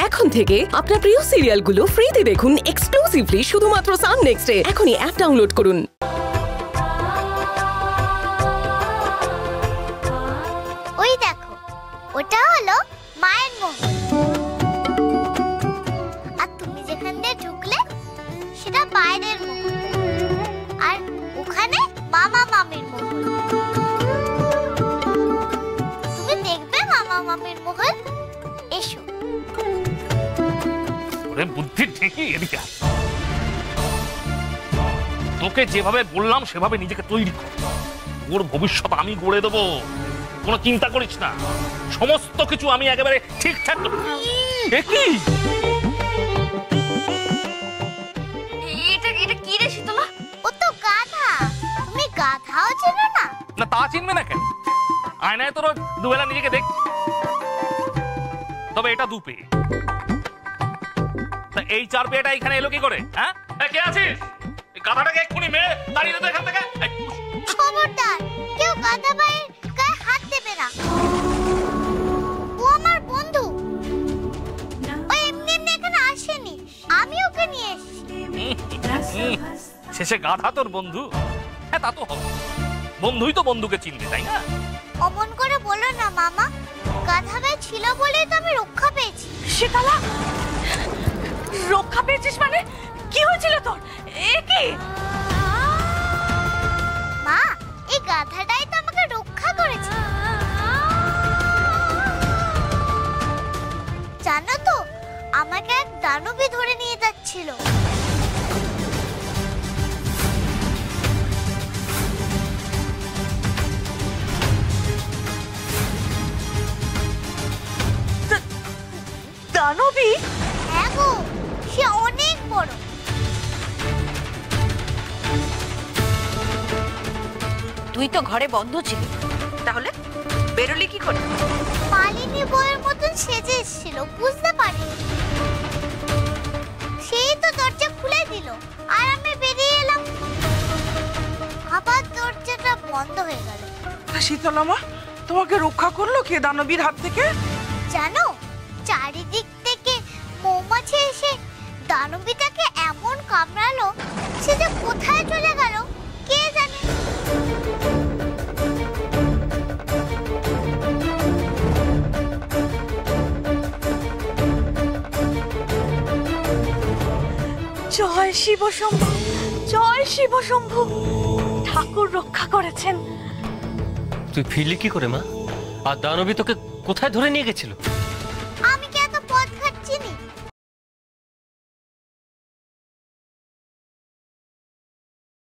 এখন থেকে আপনার প্রিয় সিরিয়ালগুলো ফ্রিতে দেখুন এক্সক্লুসিভলি শুধুমাত্র সান নেক্সটে। এখনই অ্যাপ ডাউনলোড করুন। ওই দেখো, ওটা হলো মায়ের মহল, আর তুমি যেখান দিয়ে ঢুকলে সেটা বাইরের মহল, আর ওখানে মামা মামির মহল। তুমি দেখবে মামা মামির মহল। এসো। ওরে বুদ্ধি ঠিকই, এদিকে তোকে যেভাবে বললাম সেভাবে নিজেকে তৈরি কর। ওর ভবিষ্যৎ আমি গড়ে দেবো, কোনো চিন্তা করিস না। সমস্ত কিছু আমি একেবারে ঠিকঠাক। কি এটা কি রে শীতলা? ও তো গাধা। তুমি গাধাও চেনো না? না তা চিনবে না কেন? আয়নায় তোর দুবেলা নিজেকে দেখ। তবে এটা দুপে, এই 4 পেটা এখানে এলো কি করে? হ্যাঁ, কে আছিস? গাধাটাকে এক্ষুনি মেরে দাঁড়িয়ে দে এখান থেকে। খবরদার, কেউ গাধা ভাইয়ের গায়ে হাত দেবে না। ও আমার বন্ধু, ও এমনি এমনি এখানে আসেনি, আমি ওকে নিয়ে এসেছি। শেষে গাধা তোর বন্ধু? হ্যাঁ তা তো হবে, বন্ধুই তো বন্ধুকে চিনবে, তাই না? অমন করে বলো না মামা, গাধা ভাই ছিল বলেই তো আমি রক্ষা পেয়েছি। শীতলা, রক্ষা পেয়েছিস মানে? কি হয়েছিল তোর? এ কি? মা, এই গাধাটাই তো আমাকে রক্ষা করেছে। জানো তো, আমাকে এক দানবী ধরে নিয়ে যাচ্ছিল। দানবী? হ্যাঁ গো, সে অনেক বড়। তুই তো ঘরে বন্ধ ছিলি, তাহলে বেরোলি কি করে? মালিনী বইয়ের মতন সেজে এসেছিল, বুঝতে পারিনি। সেই তো দরজা খুলে দিল আর আমি বেরিয়ে এলাম। আবার দরজাটা বন্ধ হয়ে গেল। শীতলা মা, তোমাকে রক্ষা করলো কে দানবীর হাত থেকে? জানো, চারিদিক থেকে মৌমাছি এসে দানবীটাকে এমন কামড়ালো, সে যে কোথায় চলে গেল কে জানে। জয় শিব শম্ভু, জয় শিব শম্ভু। ঠাকুর রক্ষা করেছেন। তুই ফিরলি কি করে মা? আর দানবী তোকে কোথায় ধরে নিয়ে গেছিল?